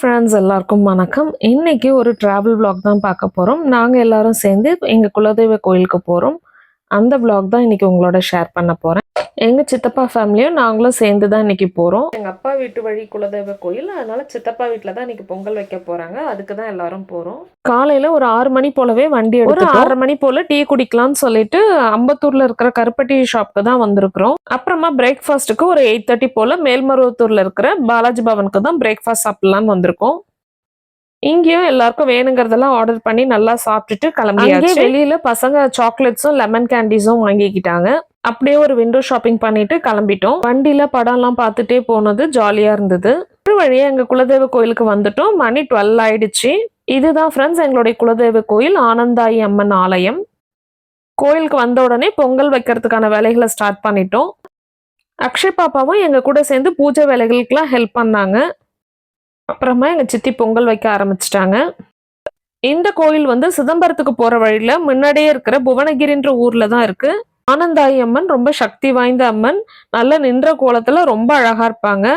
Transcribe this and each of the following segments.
Friends எல்லாருக்கும் வணக்கம். இன்னைக்கு ஒரு டிராவல் vlog தான் பார்க்க போறோம். நாங்க எல்லாரும் சேர்ந்து எங்க குலதெய்வ கோயிலுக்கு போறோம். அந்த vlog தான் இன்னைக்கு உங்களோட ஷேர் பண்ண போறேன். எங்க சித்தப்பா ஃபேமிலியும் நாங்களும் சேர்ந்து தான் இன்னைக்கு போறோம். எங்க அப்பா வீட்டு வழி குலதெய்வ கோயில், அதனால சித்தப்பா வீட்டில் தான் இன்னைக்கு பொங்கல் வைக்க போறாங்க. அதுக்கு தான் எல்லாரும் போறோம். காலையில ஒரு 6 மணி போலவே வண்டி எடுத்து 6:30 மணி போல டீ குடிக்கலாம்னு சொல்லிட்டு அம்பத்தூர்ல இருக்கிற கருப்பட்டி ஷாப்க்கு தான் வந்திருக்கிறோம். அப்புறமா பிரேக்ஃபாஸ்ட்டுக்கு ஒரு 8:30 போல மேல்மருவத்தூர்ல இருக்கிற பாலாஜி பவனுக்கு தான் பிரேக்ஃபாஸ்ட் சாப்பிடலாம்னு வந்திருக்கோம். இங்கேயும் எல்லாருக்கும் வேணுங்கிறதெல்லாம் ஆர்டர் பண்ணி நல்லா சாப்பிட்டுட்டு கிளம்பியாச்சு. வெளியில பசங்க சாக்லேட்ஸும் லெமன் கேண்டீஸும் வாங்கிக்கிட்டாங்க. அப்படியே ஒரு விண்டோ ஷாப்பிங் பண்ணிட்டு கிளம்பிட்டோம். வண்டியில படம்லாம் பார்த்துட்டே போனது ஜாலியா இருந்தது. ஒரு வழியா எங்க குலதெய்வ கோயிலுக்கு வந்துட்டோம். மணி 12 ஆயிடுச்சு. இதுதான் ஃப்ரெண்ட்ஸ் எங்களுடைய குலதெய்வ கோயில், ஆனந்தாயி அம்மன் ஆலயம். கோயிலுக்கு வந்த உடனே பொங்கல் வைக்கிறதுக்கான வேலைகளை ஸ்டார்ட் பண்ணிட்டோம். அக்ஷய் பாப்பாவும் எங்க கூட சேர்ந்து பூஜை வேலைகளுக்கெல்லாம் ஹெல்ப் பண்ணாங்க. அப்புறமா எங்க சித்தி பொங்கல் வைக்க ஆரம்பிச்சிட்டாங்க. இந்த கோயில் வந்து சிதம்பரத்துக்கு போற வழியில முன்னாடியே இருக்கிற புவனகிரின்ற ஊர்ல தான் இருக்கு. ஆனந்தாயி அம்மன் ரொம்ப சக்தி வாய்ந்த அம்மன். நல்ல நின்ற கோலத்துல ரொம்ப அழகா இருப்பாங்க.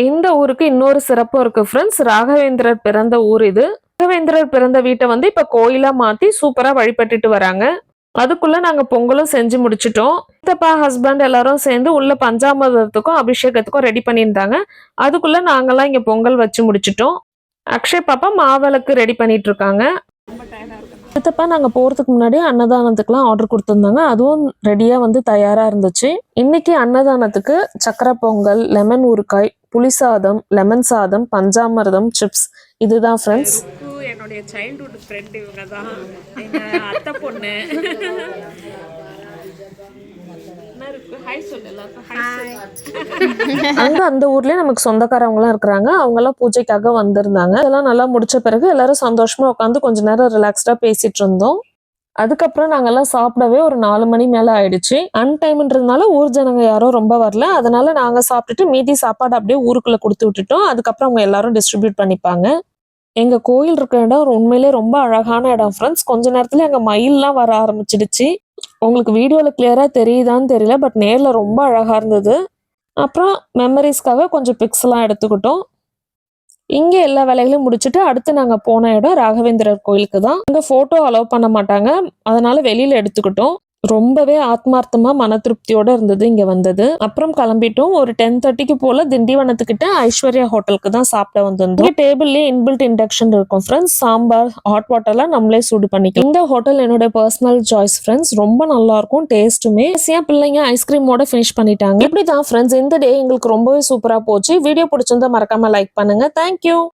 இந்த ஊருக்கு இன்னொரு சிறப்பு இருக்கு ஃப்ரெண்ட்ஸ். ராகவேந்திரர் பிறந்த ஊர் இது. ராகவேந்திரர் பிறந்த வீட்டை வந்து இப்ப கோயிலா மாத்தி சூப்பரா வழிபட்டுட்டு வராங்க. அதுக்குள்ள நாங்க பொங்கலும் செஞ்சு முடிச்சிட்டோம். சித்தப்பா ஹஸ்பண்ட் எல்லாரும் சேர்ந்து உள்ள பஞ்சாமிர்தத்துக்கும் அபிஷேகத்துக்கும் ரெடி பண்ணியிருந்தாங்க. அதுக்குள்ள நாங்கெல்லாம் இங்க பொங்கல் வச்சு முடிச்சிட்டோம். அக்ஷய் பாப்பா மாவிளக்கு ரெடி பண்ணிட்டு இருக்காங்க. சித்தப்பா நாங்க போறதுக்கு முன்னாடி அன்னதானத்துக்குலாம் ஆர்டர் கொடுத்துருந்தாங்க. அதுவும் ரெடியா வந்து தயாரா இருந்துச்சு. இன்னைக்கு அன்னதானத்துக்கு சக்கரை பொங்கல், லெமன் ஊறுகாய், புளி சாதம், லெமன் சாதம், பஞ்சாமிர்தம், சிப்ஸ் இதுதான் ஃப்ரெண்ட்ஸ். என்னுடைய சைல்ட்ஹுட் ஃப்ரெண்ட் இவங்க தான், எங்க அத்தை பொண்ணு. அங்க அந்த ஊர்லயே நமக்கு சொந்தக்காரவங்க எல்லாம் இருக்கிறாங்க. அவங்க எல்லாம் பூஜைக்காக வந்திருந்தாங்க. இதெல்லாம் நல்லா முடிச்ச பிறகு எல்லாரும் சந்தோஷமா உட்காந்து கொஞ்ச நேரம் ரிலாக்ஸ்டா பேசிட்டு இருந்தோம். அதுக்கப்புறம் நாங்கெல்லாம் சாப்பிடவே ஒரு 4 மணி மேல ஆயிடுச்சு. அன்டைம்ன்றதுனால ஊர் ஜனங்க யாரும் ரொம்ப வரல. அதனால நாங்க சாப்பிட்டுட்டு மீதி சாப்பாடு அப்படியே ஊருக்குள்ள கொடுத்து விட்டுட்டோம். அதுக்கப்புறம் அவங்க எல்லாரும் டிஸ்ட்ரிபியூட் பண்ணிப்பாங்க. எங்க கோயில் இருக்கிற இடம் உண்மையிலே ரொம்ப அழகான இடம் ஃப்ரெண்ட்ஸ். கொஞ்ச நேரத்துல எங்க மயில்லாம் வர ஆரம்பிச்சிடுச்சு. உங்களுக்கு வீடியோல கிளியரா தெரியுதான்னு தெரியல, பட் நேர்ல ரொம்ப அழகா இருந்தது. அப்புறம் மெமரிஸ்க்காக கொஞ்சம் பிக்ஸ் எல்லாம் எடுத்துக்கிட்டோம். இங்க எல்லா வேலைகளையும் முடிச்சுட்டு அடுத்து நாங்க போன இடம் ராகவேந்திரர் கோயிலுக்கு தான். இங்க போட்டோ அலோவ் பண்ண மாட்டாங்க, அதனால வெளியில எடுத்துக்கிட்டோம். ரொம்பவே ஆத்மார்த்தமா மன திருப்தியோட இருந்தது இங்க வந்தது. அப்புறம் கிளம்பிட்டோம். ஒரு 10:30 போல திண்டிவனத்துக்கிட்ட ஐஸ்வர்யா ஹோட்டலுக்கு தான் சாப்பிட வந்திருந்தோம். டேபிள்லயே இன்பில்ட் இண்டக்ஷன் இருக்கும் ஃப்ரெண்ட்ஸ். சாம்பார், ஹாட் வாட்டர்லாம் நம்மளே சூடு பண்ணிக்கலாம். இந்த ஹோட்டல் என்னோட பர்சனல் சாய்ஸ் ஃப்ரெண்ட்ஸ். ரொம்ப நல்லா இருக்கும் டேஸ்ட்டுமே. பிள்ளைங்க ஐஸ்கிரீமோட ஃபினிஷ் பண்ணிட்டாங்க. இப்படிதான் ஃப்ரெண்ட்ஸ் இந்த டே எங்களுக்கு ரொம்பவே சூப்பரா போச்சு. வீடியோ பிடிச்சிருந்தா மறக்காம லைக் பண்ணுங்க. தேங்க்யூ.